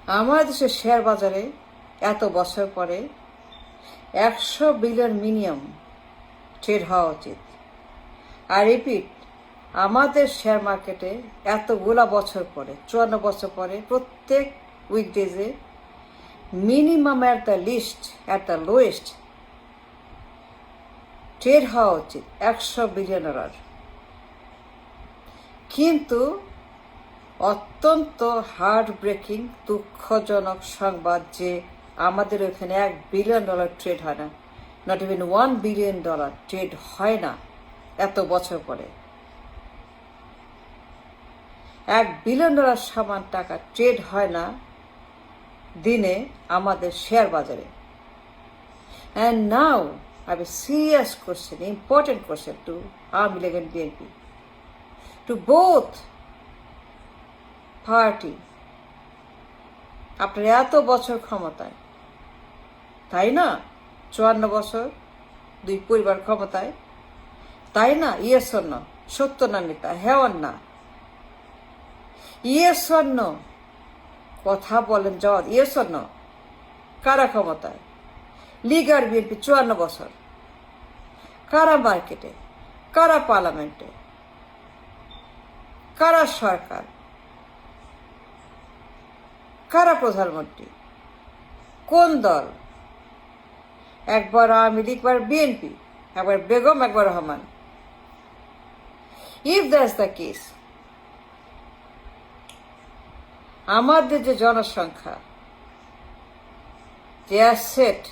আমাদের দেশের শেয়ার বাজারে এত বছর পরে 100 বিলিয়ন মিনিমাম ট্রেড হওয়া উচিত। আর রিপিট, আমাদের শেয়ার মার্কেটে এতগুলা বছর পরে 54 বছর পরে প্রত্যেক উইকডেজে minimum at the least at the lowest trade হওয়া উচিত 100 বিলিয়ন ডলার। কিন্তু অত্যন্ত হার্ট ব্রেকিং দুঃখজনক সংবাদ যে আমাদের ওখানে $1 বিলিয়ন ট্রেড হয় না, নট ইভেন $1 বিলিয়ন ট্রেড হয় না। এত বছর পরে $1 বিলিয়ন সমান টাকা ট্রেড হয় না দিনে আমাদের শেয়ার বাজারে। And now I have a serious question, important question to Awami League and BNP, to both party. আপনার এত বছর ক্ষমতায়, তাই না? 54 বছর দুই পরিবার ক্ষমতায়, তাই না? Yes or no? সত্য না মিথ্যা, হ্যাঁ অর না? ইয়েস অর নো কথা বলেন, জবাব ইয়েস অর নো। কারা ক্ষমতায়? লীগ আর বিএনপি 54 বছর। কারা মার্কেটে? কারা পার্লামেন্টে? কারা সরকার? কারা প্রধানমন্ত্রী? কোন দল? একবার আওয়ামী লীগ, একবার বিএনপি, একবার বেগম, একবার Rahman. If that's the case, আমাদের যে জনসংখ্যা, যে অ্যাসেট,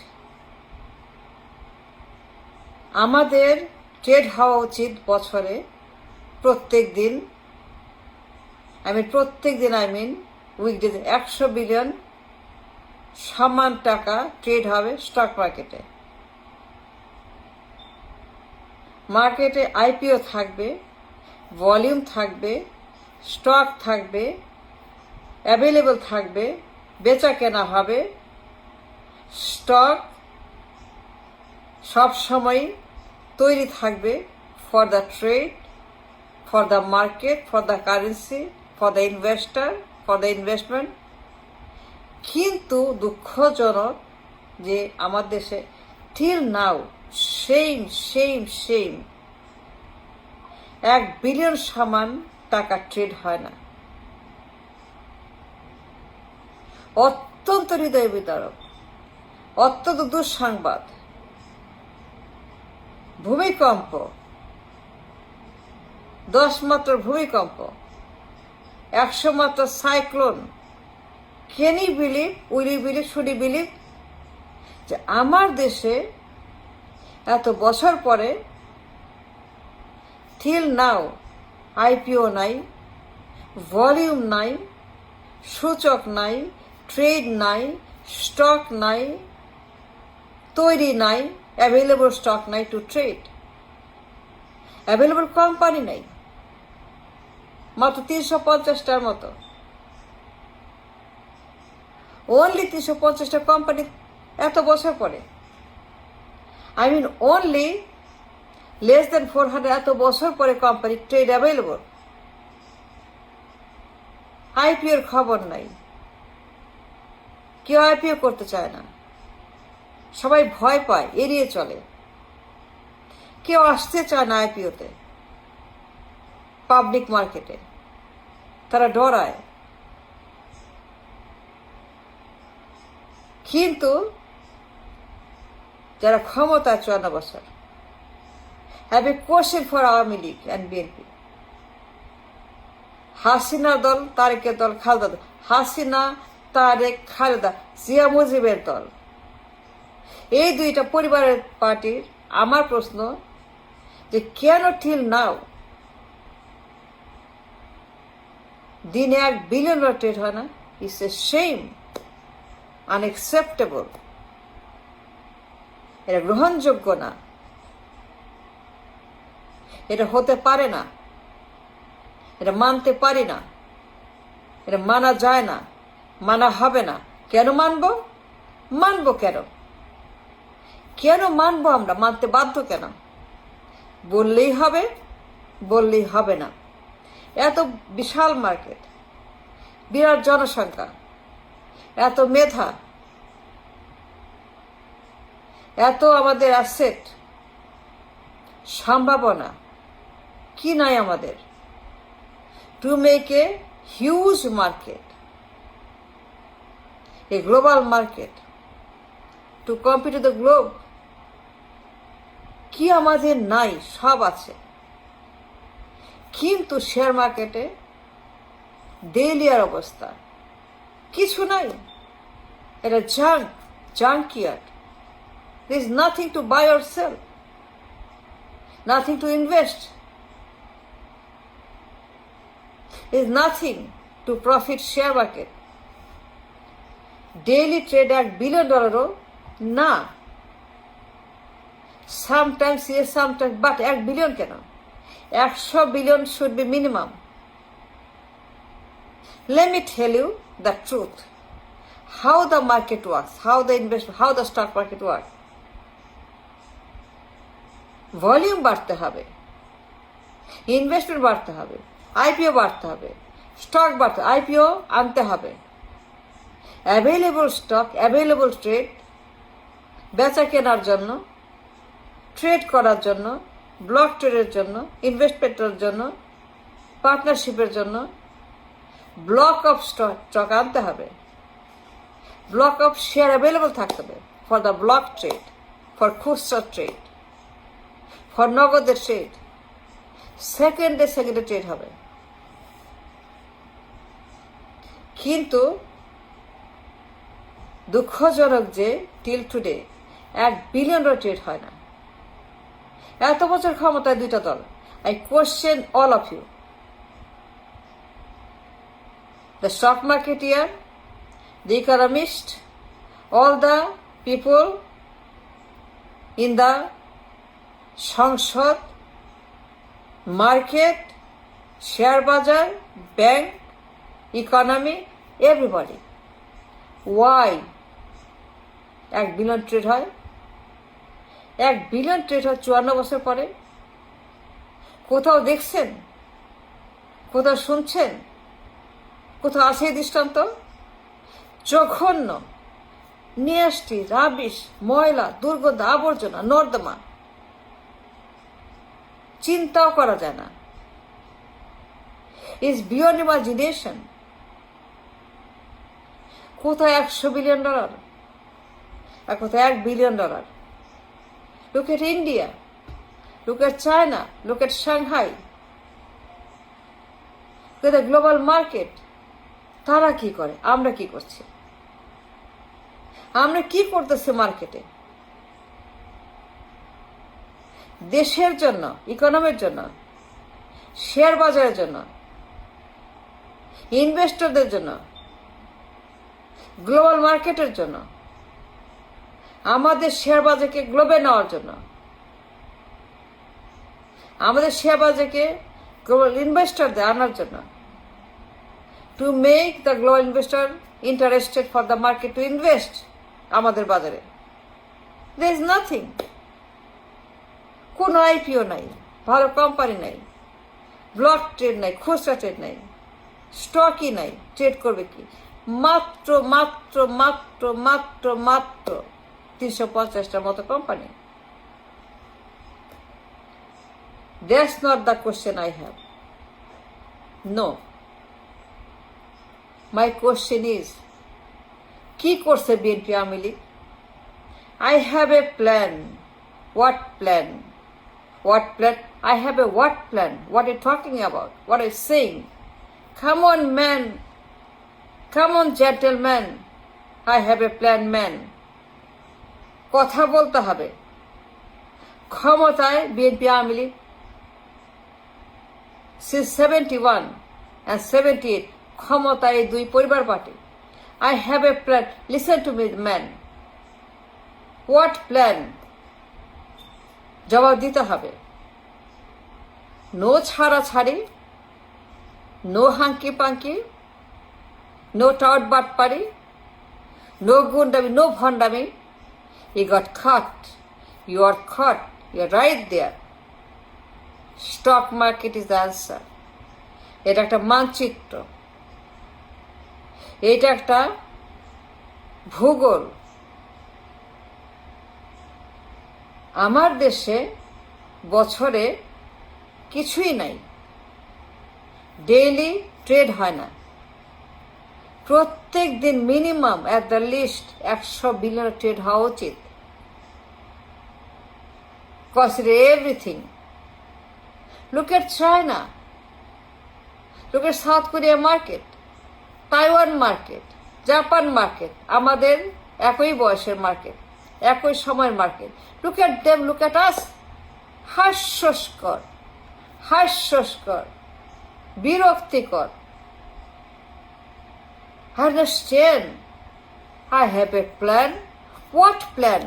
আমাদের ট্রেড হওয়া উচিত বছরে প্রত্যেক দিন, উইকডেজ 100 বিলিয়ন সমান টাকা ট্রেড হবে স্টক মার্কেটে। মার্কেটে আইপিও থাকবে, ভলিউম থাকবে, স্টক থাকবে, অ্যাভেলেবল থাকবে, বেচা কেনা হবে। স্টক সব সময় তৈরি থাকবে for the trade, for the market, for the currency, for the investor, for the investment. কিন্তু দুঃখজনক যে আমার দেশে টিল নাও সেম $1 বিলিয়ন সমান টাকা ট্রেড হয় না। অত্যন্ত হৃদয় বিদারক, অত্যন্ত দুঃসংবাদ। ভূমিকম্প, 10 মাত্রার ভূমিকম্প, 100 মাত্রার cyclone. Can you believe, will you believe, should you believe যে আমার দেশে এত বছর পরে টিল নাও আইপিও নাই, ভলিউম নাই, সূচক নাই, ট্রেড নাই, স্টক নাই, তৈরি নাই, অ্যাভেলেবল স্টক নাই টু ট্রেড, অ্যাভেলেবল কোম্পানি নাই, মাত্র 350টার মতো। অনলি 350টা কোম্পানি এত বছর পরে। অনলি লেস দেন 400 এত বছর পরে কোম্পানি ট্রেড অ্যাভেলেবল। আইপিওর খবর নাই, কেউ আইপিও করতে চায় না, সবাই ভয় পায়, এড়িয়ে চলে, কেউ আসতে চায় না আইপিওতে। পাবলিক মার্কেটে তারা ডরায়। কিন্তু যারা ক্ষমতা 54 বছর, have a question for Awami League and BNP. Hasina দল, তারেকের দল, খালেদা দল। হাসিনা, তারেক, খালেদা, জিয়া মুজিবের দল, এই দুইটা পরিবারের পার্টির আমার প্রশ্ন যে কেন টিল নাও দিনে $1 বিলিয়ন ট্রেড হয় না? It's a shame, unacceptable. এটা গ্রহণযোগ্য না, এটা হতে পারে না, এটা মানতে পারি না, এটা মানা যায় না, মানা হবে না। কেন মানবো কেন? কেন মানবো? আমরা মানতে বাধ্য কেন? বললেই হবে না। এত বিশাল মার্কেট, বিরাট জনসংখ্যা, এত মেধা, এত আমাদের অ্যাসেট, সম্ভাবনা কি নাই আমাদের to make a huge market, A global market, two compete the globe? কি আমাদের নাই? সব আছে, কিন্তু শেয়ার মার্কেটে দেলিয়ার অবস্থা, কিছু নাই। এটা জাঙ্কিয়ার্ড। There is nothing to buy or sell, nothing to invest, there is nothing to profit share market. Daily trade $1 billion না, sometimes yes, sometimes, but $1 billion কেন? 100 billion should be minimum. Let me tell you the truth, how the market works, how the stock market works. Volume বাড়তে হবে, investment বাড়তে হবে, IPO বাড়তে হবে, stock বাড়তে, IPO আনতে হবে, অ্যাভেলেবল স্টক, অ্যাভেলেবল ট্রেড, বেচা কেনার জন্য, ট্রেড করার জন্য, ব্লক ট্রেডের জন্য, ইনভেস্টমেন্টের জন্য, পার্টনারশিপের জন্য ব্লক অফ স্টক আনতে হবে, ব্লক অফ শেয়ার অ্যাভেলেবল থাকতে হবে for the block trade, for খুচরা ট্রেড, ফর নগদের ট্রেড। সেকেন্ডে ট্রেড হবে, কিন্তু দুঃখজনক যে টিল টুডে $1 billion ট্রেড হয় না। এত বছর ক্ষমতায় দুইটা দল। I question all of you, the stock marketeer, the economist, all the people in the সংসদ, মার্কেট, শেয়ার বাজার, bank, economy, everybody, why $1 billion trade হয়? $1 billion ট্রেড হয় 54 বছর পরে? কোথাও দেখছেন? কোথাও শুনছেন? কোথাও আছে দৃষ্টান্ত? জঘন্য, নিয়াষ্টি, রাবিশ, ময়লা, দুর্গন্ধ, আবর্জনা, নর্দমা, চিন্তাও করা যায় না। Is beyond imagination. কোথায় $100 billion আর কোথায় $1 billion? Look at India, look at China, look at Shanghai, look at the global market. তারা কি করে, আমরা কি করছি? আমরা কি করতেছি মার্কেটে? দেশের জন্য, ইকোনমির জন্য, শেয়ার বাজারের জন্য, ইনভেস্টরদের জন্য, গ্লোবাল মার্কেটের জন্য, আমাদের শেয়ার বাজারকে গ্লোবে নেওয়ার জন্য, আমাদের শেয়ার বাজারকে গ্লোবাল ইনভেস্টরদের আনার জন্য, to make the global investor interested for the market to invest আমাদের বাজারে। There is nothing, কোনো আইপিও নাই, ভালো কোম্পানি নাই, ব্লক ট্রেড নাই, খুচরা ট্রেড নাই, স্টকই নাই, ট্রেড করবে কি? মাত্র মাত্র মাত্র মাত্র মাত্র 350টার মতো company. That's not the question I have. No. My question is, কি করছে BNP Awami League? I have a plan. What plan? What plan? I have a what plan? What are you talking about? What are you saying? Come on, man. Come on, gentleman. I have a plan, man. কথা বলতে হবে। ক্ষমতায় BNP Awami League since 71 and 78 ক্ষমতায় এই দুই পরিবার party. I have a plan. Listen to me, man. What plan? জবাব দিতে হবে। নো ছাড়াছাড়ি, no hanky panky, no tout বাটপাড়ি, নো গুন্ডামি, নো ভণ্ডামি। You got caught. You are caught. You're right there. Stock market is the answer. এটা একটা মানচিত্র, এটা একটা ভূগোল। আমার দেশে বছরে কিছুই নাই, ডেইলি ট্রেড হয় না। প্রত্যেক দিন minimum at the least 100 billion trade হওয়া উচিত। Consider everything. Look at China. Look at South Korea market, Taiwan market, Japan market. আমাদের একই বয়সের মার্কেট, একই সময়ের market. Look at them, look at us. হাস্যস্কর, হাস্যস্কর, বিরক্তিকর। I understand. I have a plan. What plan?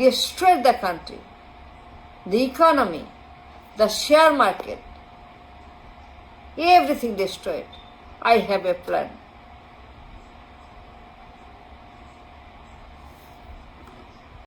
Destroy the country, the economy, the share market, everything destroyed. I have a plan.